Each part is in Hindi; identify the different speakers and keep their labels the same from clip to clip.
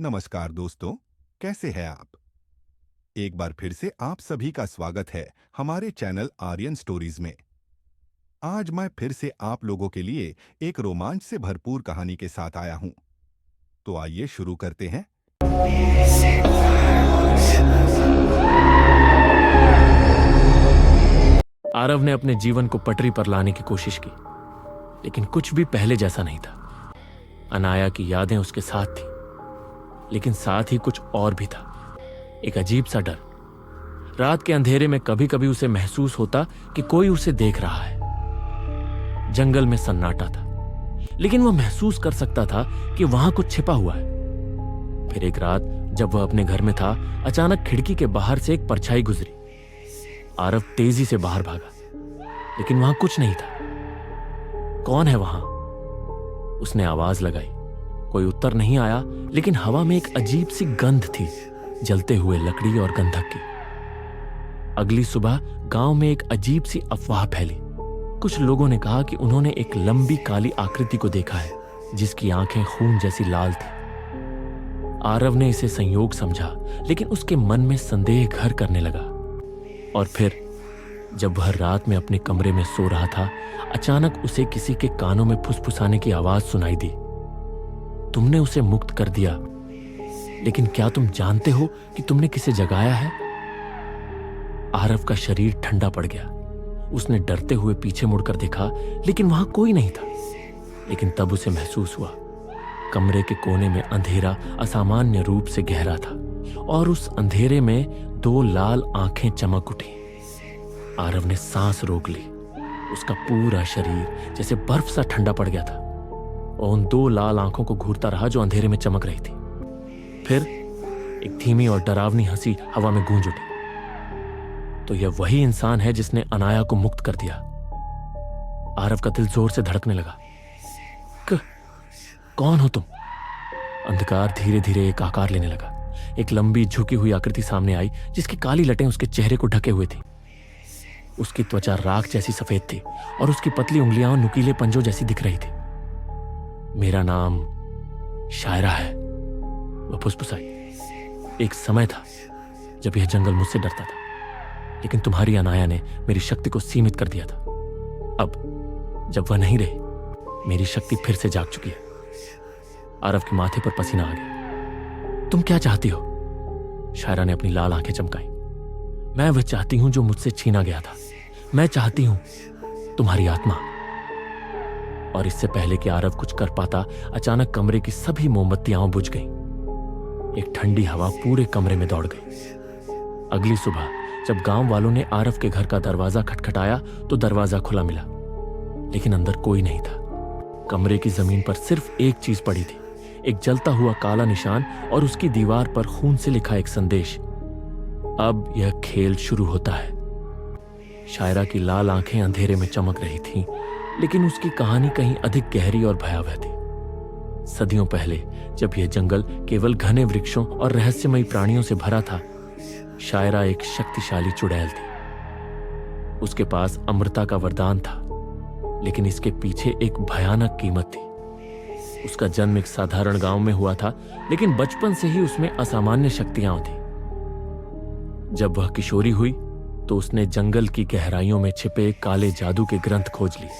Speaker 1: नमस्कार दोस्तों, कैसे हैं आप? एक बार फिर से आप सभी का स्वागत है हमारे चैनल आर्यन स्टोरीज में। आज मैं फिर से आप लोगों के लिए एक रोमांच से भरपूर कहानी के साथ आया हूं। तो आइए शुरू करते हैं।
Speaker 2: आरव ने अपने जीवन को पटरी पर लाने की कोशिश की, लेकिन कुछ भी पहले जैसा नहीं था। अनाया की यादें उसके साथ थी, लेकिन साथ ही कुछ और भी था, एक अजीब सा डर। रात के अंधेरे में कभी कभी उसे महसूस होता कि कोई उसे देख रहा है। जंगल में सन्नाटा था, लेकिन वह महसूस कर सकता था कि वहां कुछ छिपा हुआ है। फिर एक रात जब वह अपने घर में था, अचानक खिड़की के बाहर से एक परछाई गुजरी। आरव तेजी से बाहर भागा, लेकिन वहां कुछ नहीं था। कौन है वहां? उसने आवाज लगाई। कोई उत्तर नहीं आया, लेकिन हवा में एक अजीब सी गंध थी, जलते हुए लकड़ी और गंधक की। अगली सुबह गांव में एक अजीब सी अफवाह फैली। कुछ लोगों ने कहा कि उन्होंने एक लंबी काली आकृति को देखा है, जिसकी आंखें खून जैसी लाल थी। आरव ने इसे संयोग समझा, लेकिन उसके मन में संदेह घर करने लगा। और फिर जब वह रात में अपने कमरे में सो रहा था, अचानक उसे किसी के कानों में फुसफुसाने की आवाज सुनाई दी। तुमने उसे मुक्त कर दिया, लेकिन क्या तुम जानते हो कि तुमने किसे जगाया है? आरव का शरीर ठंडा पड़ गया। उसने डरते हुए पीछे मुड़कर देखा, लेकिन वहां कोई नहीं था। लेकिन तब उसे महसूस हुआ, कमरे के कोने में अंधेरा असामान्य रूप से गहरा था, और उस अंधेरे में दो लाल आंखें चमक उठी। आरव ने सांस रोक ली। उसका पूरा शरीर जैसे बर्फ सा ठंडा पड़ गया था, और उन दो लाल आंखों को घूरता रहा जो अंधेरे में चमक रही थी। फिर एक धीमी और डरावनी हंसी हवा में गूंज उठी। तो यह वही इंसान है जिसने अनाया को मुक्त कर दिया। आरव का दिल जोर से धड़कने लगा। कौन हो तुम? अंधकार धीरे धीरे एक आकार लेने लगा। एक लंबी झुकी हुई आकृति सामने आई, जिसकी काली लटें उसके चेहरे को ढके हुए थी। उसकी त्वचा राख जैसी सफेद थी, और उसकी पतली उंगलियां नुकीले पंजों जैसी दिख रही थी। मेरा नाम शायरा है, वह फुसफुसाई। एक समय था जब यह जंगल मुझसे डरता था, लेकिन तुम्हारी अनाया ने मेरी शक्ति को सीमित कर दिया था। अब जब वह नहीं रही, मेरी शक्ति फिर से जाग चुकी है। आरव के माथे पर पसीना आ गया। तुम क्या चाहती हो? शायरा ने अपनी लाल आंखें चमकाई। मैं वह चाहती हूं जो मुझसे छीना गया था। मैं चाहती हूं तुम्हारी आत्मा। और इससे पहले कि आरव कुछ कर पाता, अचानक कमरे की सभी मोमबत्तियां बुझ गईं। एक ठंडी हवा पूरे कमरे में दौड़ गई। अगली सुबह जब गांव वालों ने आरव के घर का दरवाजा खटखटाया, तो दरवाजा खुला मिला, लेकिन अंदर कोई नहीं था। कमरे की जमीन पर सिर्फ एक चीज पड़ी थी, एक जलता हुआ काला निशान, और उसकी दीवार पर खून से लिखा एक संदेश। अब यह खेल शुरू होता है। शायरा की लाल आंखें अंधेरे में चमक रही थीं, लेकिन उसकी कहानी कहीं अधिक गहरी और भयावह थी। सदियों पहले जब यह जंगल केवल घने वृक्षों और रहस्यमयी प्राणियों से भरा था, शायरा एक शक्तिशाली चुड़ैल थी। उसके पास अमृता का वरदान था, लेकिन इसके पीछे एक भयानक कीमत थी। उसका जन्म एक साधारण गांव में हुआ था, लेकिन बचपन से ही उसमें असामान्य शक्तियां थीं। जब वह किशोरी हुई, तो उसने जंगल की गहराइयों में छिपे काले जादू के ग्रंथ खोज लिए।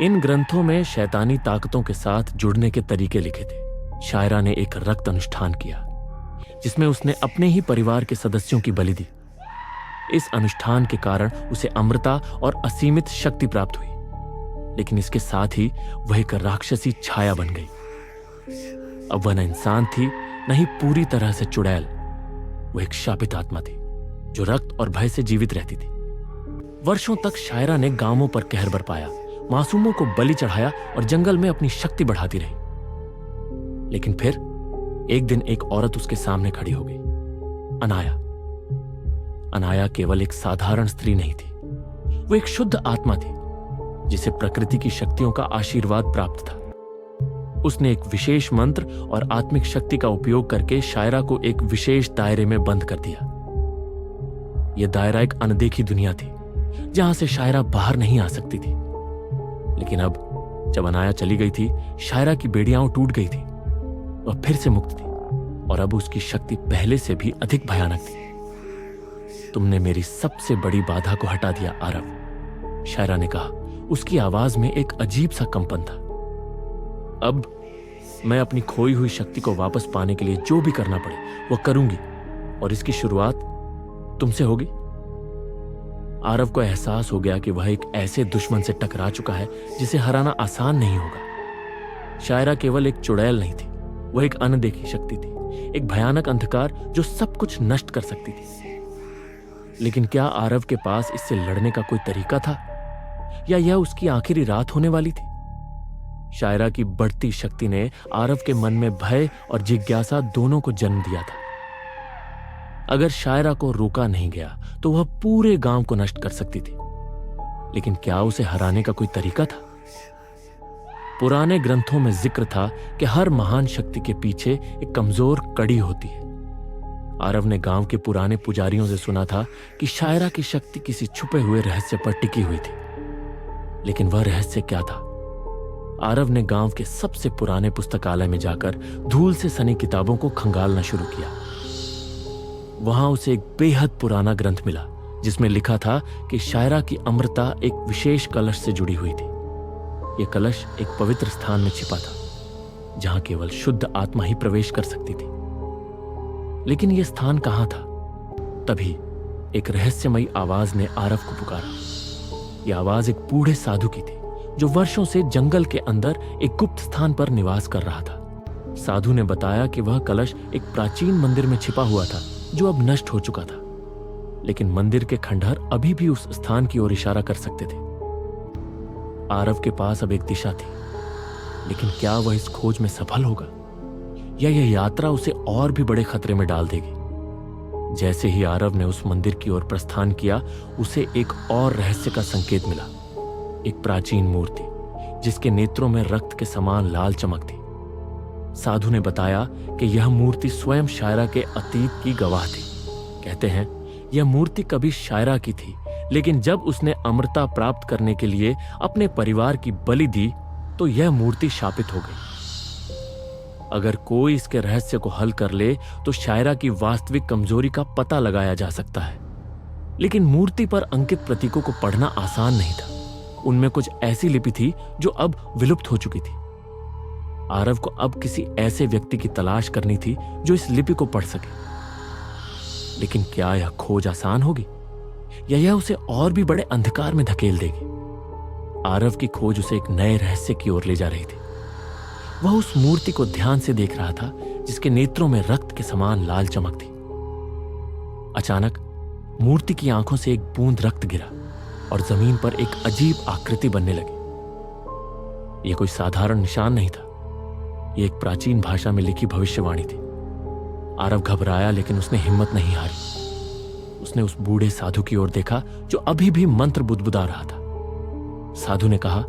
Speaker 2: इन ग्रंथों में शैतानी ताकतों के साथ जुड़ने के तरीके लिखे थे। शायरा ने एक रक्त अनुष्ठान किया, जिसमें उसने अपने ही परिवार के सदस्यों की बलि दी। इस अनुष्ठान के कारण उसे अमृता और असीमित शक्ति प्राप्त हुई, लेकिन इसके साथ ही वह एक राक्षसी छाया बन गई। अब वह न इंसान थी, न ही पूरी तरह से चुड़ैल। वह एक शापित आत्मा थी, जो रक्त और भय से जीवित रहती थी। वर्षों तक शायरा ने गांवों पर कहर बरपाया, मासूमों को बलि चढ़ाया और जंगल में अपनी शक्ति बढ़ाती रही। लेकिन फिर एक दिन एक औरत उसके सामने खड़ी हो गई, अनाया। अनाया केवल एक साधारण स्त्री नहीं थी, वो एक शुद्ध आत्मा थी, जिसे प्रकृति की शक्तियों का आशीर्वाद प्राप्त था। उसने एक विशेष मंत्र और आत्मिक शक्ति का उपयोग करके शायरा को एक विशेष दायरे में बंद कर दिया। यह दायरा एक अनदेखी दुनिया थी, जहां से शायरा बाहर नहीं आ सकती थी। लेकिन अब जब अनाया चली गई थी, शायरा की बेड़ियां टूट गई थी वह फिर से मुक्त थी और अब उसकी शक्ति पहले से भी अधिक भयानक थी। तुमने मेरी सबसे बड़ी बाधा को हटा दिया आरव, शायरा ने कहा। उसकी आवाज में एक अजीब सा कंपन था। अब मैं अपनी खोई हुई शक्ति को वापस पाने के लिए जो भी करना पड़े वो करूंगी, और इसकी शुरुआत तुमसे होगी। आरव को एहसास हो गया कि वह एक ऐसे दुश्मन से टकरा चुका है जिसे हराना आसान नहीं होगा। शायरा केवल एक चुड़ैल नहीं थी, वह एक अनदेखी शक्ति थी, एक भयानक अंधकार जो सब कुछ नष्ट कर सकती थी। लेकिन क्या आरव के पास इससे लड़ने का कोई तरीका था, या यह उसकी आखिरी रात होने वाली थी? शायरा की बढ़ती शक्ति ने आरव के मन में भय और जिज्ञासा दोनों को जन्म दिया था। अगर शायरा को रोका नहीं गया तो वह पूरे गांव को नष्ट कर सकती थी, लेकिन क्या उसे हराने का कोई तरीका था? पुराने ग्रंथों में जिक्र था कि हर महान शक्ति के पीछे एक कमजोर कड़ी होती है। आरव ने गांव के पुराने पुजारियों से सुना था कि शायरा की शक्ति किसी छुपे हुए रहस्य पर टिकी हुई थी, लेकिन वह रहस्य क्या था? आरव ने गांव के सबसे पुराने पुस्तकालय में जाकर धूल से सनी किताबों को खंगालना शुरू किया। वहां उसे एक बेहद पुराना ग्रंथ मिला जिसमें लिखा था कि शायरा की अमृता एक विशेष कलश से जुड़ी हुई थी। यह कलश एक पवित्र स्थान में छिपा था जहां केवल शुद्ध आत्मा ही प्रवेश कर सकती थी। लेकिन यह स्थान कहां था? तभी एक रहस्यमयी आवाज ने आरव को पुकारा। यह आवाज एक बूढ़े साधु की थी जो वर्षों से जंगल के अंदर एक गुप्त स्थान पर निवास कर रहा था। साधु ने बताया कि वह कलश एक प्राचीन मंदिर में छिपा हुआ था जो अब नष्ट हो चुका था, लेकिन मंदिर के खंडहर अभी भी उस स्थान की ओर इशारा कर सकते थे। आरव के पास अब एक दिशा थी, लेकिन क्या वह इस खोज में सफल होगा, या यह यात्रा उसे और भी बड़े खतरे में डाल देगी? जैसे ही आरव ने उस मंदिर की ओर प्रस्थान किया, उसे एक और रहस्य का संकेत मिला। एक प्राचीन मूर्ति जिसके नेत्रों में रक्त के समान लाल चमक थी। साधु ने बताया कि यह मूर्ति स्वयं शायरा के अतीत की गवाह थी। कहते हैं यह मूर्ति कभी शायरा की थी, लेकिन जब उसने अमृता प्राप्त करने के लिए अपने परिवार की बलि दी तो यह मूर्ति शापित हो गई। अगर कोई इसके रहस्य को हल कर ले तो शायरा की वास्तविक कमजोरी का पता लगाया जा सकता है। लेकिन मूर्ति पर अंकित प्रतीकों को पढ़ना आसान नहीं था। उनमें कुछ ऐसी लिपि थी जो अब विलुप्त हो चुकी थी। आरव को अब किसी ऐसे व्यक्ति की तलाश करनी थी जो इस लिपि को पढ़ सके। लेकिन क्या यह खोज आसान होगी, या यह उसे और भी बड़े अंधकार में धकेल देगी? आरव की खोज उसे एक नए रहस्य की ओर ले जा रही थी। वह उस मूर्ति को ध्यान से देख रहा था जिसके नेत्रों में रक्त के समान लाल चमक थी। अचानक मूर्ति की आंखों से एक बूंद रक्त गिरा और जमीन पर एक अजीब आकृति बनने लगी। यह कोई साधारण निशान नहीं था, यह एक प्राचीन भाषा में लिखी भविष्यवाणी थी। आरव घबराया, लेकिन उसने हिम्मत नहीं हारी। उसने उस बूढ़े साधु की ओर देखा जो अभी भी मंत्र बुदबुदा रहा था। साधु ने कहा,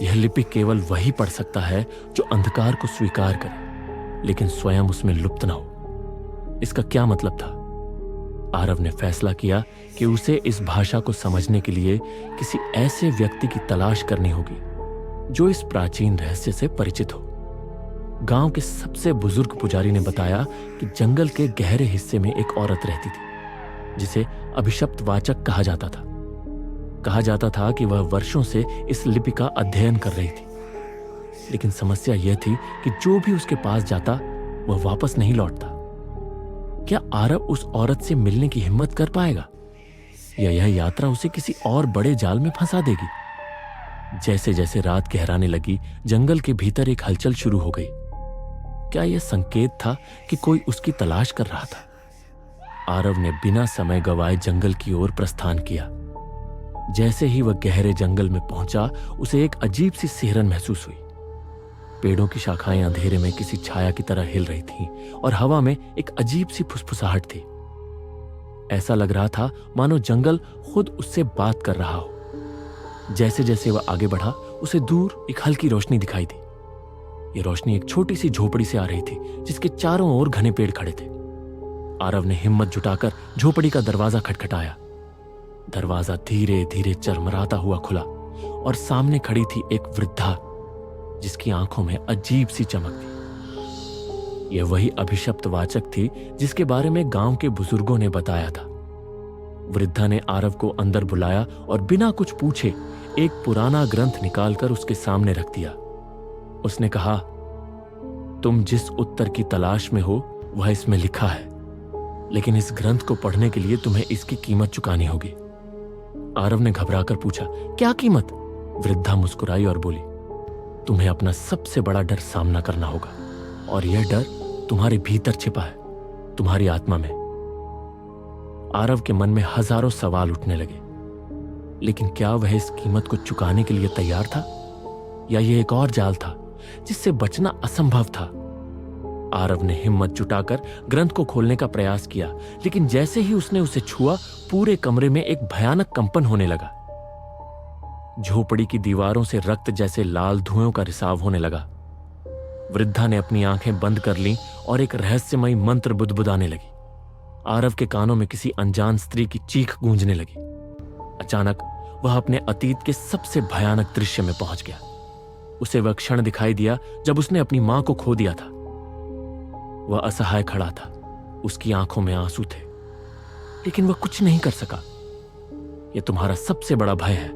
Speaker 2: यह लिपि केवल वही पढ़ सकता है जो अंधकार को स्वीकार करे, लेकिन स्वयं उसमें लुप्त न हो। इसका क्या मतलब था? आरव ने फैसला किया कि उसे इस भाषा को समझने के लिए किसी ऐसे व्यक्ति की तलाश करनी होगी जो इस प्राचीन रहस्य से परिचित हो। गांव के सबसे बुजुर्ग पुजारी ने बताया कि जंगल के गहरे हिस्से में एक औरत रहती थी जिसे अभिशप्तवाचक कहा जाता था। कहा जाता था कि वह वर्षों से इस लिपि का अध्ययन कर रही थी, लेकिन समस्या यह थी कि जो भी उसके पास जाता वह वापस नहीं लौटता। क्या आरव उस औरत से मिलने की हिम्मत कर पाएगा, या यह यात्रा उसे किसी और बड़े जाल में फंसा देगी? जैसे जैसे रात गहराने लगी, जंगल के भीतर एक हलचल शुरू हो गई। क्या यह संकेत था कि कोई उसकी तलाश कर रहा था? आरव ने बिना समय गवाए जंगल की ओर प्रस्थान किया। जैसे ही वह गहरे जंगल में पहुंचा, उसे एक अजीब सी सिहरन महसूस हुई। पेड़ों की शाखाएं अंधेरे में किसी छाया की तरह हिल रही थीं और हवा में एक अजीब सी फुसफुसाहट थी। ऐसा लग रहा था मानो जंगल खुद उससे बात कर रहा हो। जैसे जैसे वह आगे बढ़ा, उसे दूर एक हल्की रोशनी दिखाई दी। यह रोशनी एक छोटी सी झोपड़ी से आ रही थी जिसके चारों ओर घने पेड़ खड़े थे। आरव ने हिम्मत जुटाकर झोपड़ी का दरवाजा खटखटाया। दरवाजा धीरे धीरे चरमराता हुआ खुला और सामने खड़ी थी एक वृद्धा जिसकी आंखों में अजीब सी चमक थी। यह वही अभिशप्त वाचक थी जिसके बारे में गांव के बुजुर्गों ने बताया था। वृद्धा ने आरव को अंदर बुलाया और बिना कुछ पूछे एक पुराना ग्रंथ निकालकर उसके सामने रख दिया। उसने कहा, तुम जिस उत्तर की तलाश में हो वह इसमें लिखा है, लेकिन इस ग्रंथ को पढ़ने के लिए तुम्हें इसकी कीमत चुकानी होगी। आरव ने घबराकर पूछा, क्या कीमत? वृद्धा मुस्कुराई और बोली, तुम्हें अपना सबसे बड़ा डर सामना करना होगा, और यह डर तुम्हारे भीतर छिपा है, तुम्हारी आत्मा में। आरव के मन में हजारों सवाल उठने लगे, लेकिन क्या वह इस कीमत को चुकाने के लिए तैयार था, या यह एक और जाल था जिससे बचना असंभव था? आरव ने हिम्मत जुटाकर ग्रंथ को खोलने का प्रयास किया, लेकिन जैसे ही उसने उसे छुआ, पूरे कमरे में एक भयानक कंपन होने लगा। झोपड़ी की दीवारों से रक्त जैसे लाल धुएं का रिसाव होने लगा। वृद्धा ने अपनी आंखें बंद कर लीं और एक रहस्यमयी मंत्र बुदबुदाने लगी। आरव के कानों में किसी अनजान स्त्री की चीख गूंजने लगी। अचानक वह अपने अतीत के सबसे भयानक दृश्य में पहुंच गया। उसे वह क्षण दिखाई दिया जब उसने अपनी मां को खो दिया था। वह असहाय खड़ा था, उसकी आंखों में आंसू थे, लेकिन वह कुछ नहीं कर सका। यह तुम्हारा सबसे बड़ा भय है,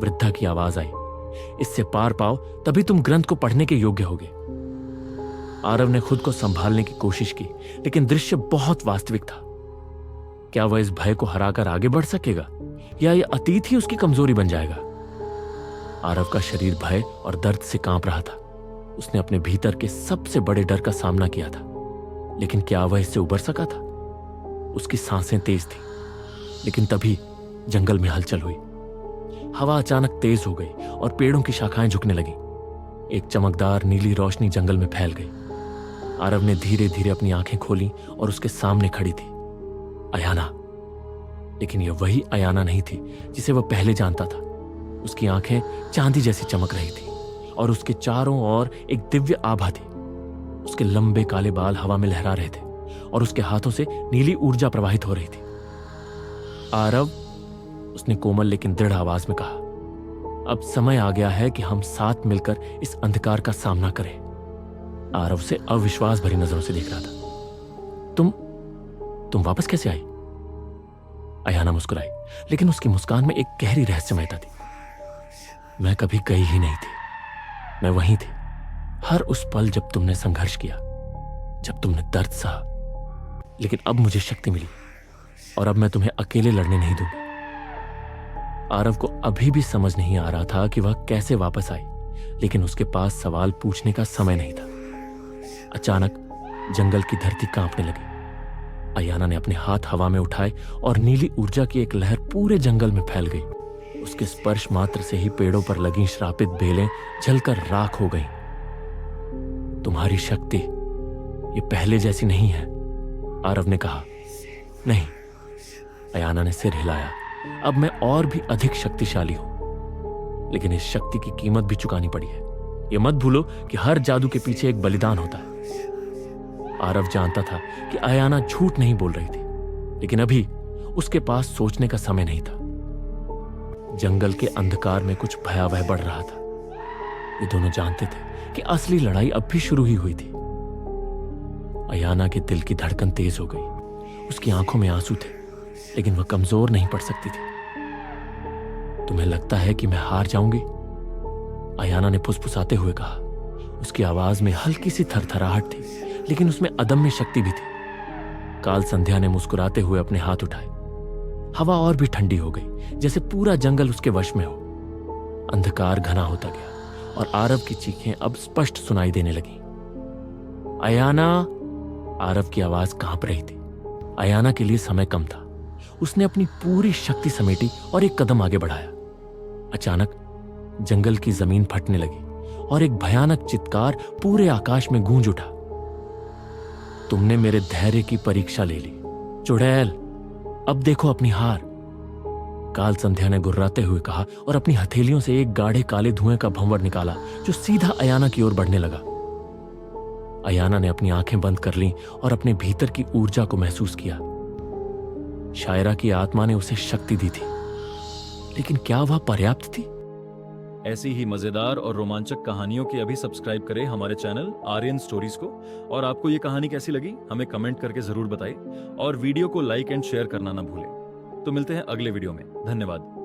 Speaker 2: वृद्धा की आवाज आई। इससे पार पाओ, तभी तुम ग्रंथ को पढ़ने के योग्य होगे। आरव ने खुद को संभालने की कोशिश की, लेकिन दृश्य बहुत वास्तविक था। क्या वह इस भय को हराकर आगे बढ़ सकेगा, या यह अतीत ही उसकी कमजोरी बन जाएगा? आरव का शरीर भय और दर्द से कांप रहा था। उसने अपने भीतर के सबसे बड़े डर का सामना किया था, लेकिन क्या वह इससे उबर सका था? उसकी सांसें तेज थी, लेकिन तभी जंगल में हलचल हुई। हवा अचानक तेज हो गई और पेड़ों की शाखाएं झुकने लगीं। एक चमकदार नीली रोशनी जंगल में फैल गई। आरव ने धीरे धीरे अपनी आंखें खोली और उसके सामने खड़ी थी अयाना। लेकिन यह वही अयाना नहीं थी जिसे वह पहले जानता था। उसकी आंखें चांदी जैसी चमक रही थी और उसके चारों ओर एक दिव्य आभा थी। उसके लंबे काले बाल हवा में लहरा रहे थे और उसके हाथों से नीली ऊर्जा प्रवाहित हो रही थी। आरव, उसने कोमल लेकिन दृढ़ आवाज में कहा, अब समय आ गया है कि हम साथ मिलकर इस अंधकार का सामना करें। आरव से अविश्वास भरी नजरों से देख रहा था। तुम वापस कैसे आई? अयाना मुस्कुराई, लेकिन उसकी मुस्कान में एक गहरी रहस्यमयता थी। मैं कभी गई ही नहीं थी, मैं वहीं थी, हर उस पल जब तुमने संघर्ष किया, जब तुमने दर्द सहा। लेकिन अब मुझे शक्ति मिली और अब मैं तुम्हें अकेले लड़ने नहीं दूंगी। आरव को अभी भी समझ नहीं आ रहा था कि वह कैसे वापस आई, लेकिन उसके पास सवाल पूछने का समय नहीं था। अचानक जंगल की धरती कांपने लगी। अयाना ने अपने हाथ हवा में उठाए और नीली ऊर्जा की एक लहर पूरे जंगल में फैल गई। उसके स्पर्श मात्र से ही पेड़ों पर लगी श्रापित बेलें जलकर राख हो गईं। तुम्हारी शक्ति ये पहले जैसी नहीं है, आरव ने कहा। नहीं, अयाना ने सिर हिलाया। अब मैं और भी अधिक शक्तिशाली हूं, लेकिन इस शक्ति की कीमत भी चुकानी पड़ी है। यह मत भूलो कि हर जादू के पीछे एक बलिदान होता है। आरव जानता था कि अयाना झूठ नहीं बोल रही थी, लेकिन अभी उसके पास सोचने का समय नहीं था। जंगल के अंधकार में कुछ भयावह बढ़ रहा था। ये दोनों जानते थे कि असली लड़ाई अब भी शुरू ही हुई थी। अयाना के दिल की धड़कन तेज हो गई। उसकी आंखों में आंसू थे, लेकिन वह कमजोर नहीं पड़ सकती थी। तुम्हें लगता है कि मैं हार जाऊंगी? अयाना ने फुसफुसाते हुए कहा। उसकी आवाज में हल्की सी थरथराहट थी, लेकिन उसमें अदम्य शक्ति भी थी। काल संध्या ने मुस्कुराते हुए अपने हाथ उठाए। हवा और भी ठंडी हो गई, जैसे पूरा जंगल उसके वश में हो। अंधकार घना होता गया और आरव की चीखें अब स्पष्ट सुनाई देने लगी। अयाना! आरव की आवाज कांप रही थी। अयाना के लिए समय कम था। उसने अपनी पूरी शक्ति समेटी और एक कदम आगे बढ़ाया। अचानक जंगल की जमीन फटने लगी और एक भयानक चित्कार पूरे आकाश में गूंज उठा। तुमने मेरे धैर्य की परीक्षा ले ली, चुड़ैल। अब देखो अपनी हार। काल संध्या ने गुर्राते हुए कहा और अपनी हथेलियों से एक गाढ़े काले धुएं का भंवर निकाला जो सीधा अयाना की ओर बढ़ने लगा। अयाना ने अपनी आंखें बंद कर लीं और अपने भीतर की ऊर्जा को महसूस किया। शायरा की आत्मा ने उसे शक्ति दी थी, लेकिन क्या वह पर्याप्त थी?
Speaker 3: ऐसी ही मजेदार और रोमांचक कहानियों की अभी सब्सक्राइब करें हमारे चैनल आर्यन स्टोरीज को। और आपको ये कहानी कैसी लगी हमें कमेंट करके जरूर बताइए और वीडियो को लाइक एंड शेयर करना ना भूलें। तो मिलते हैं अगले वीडियो में। धन्यवाद।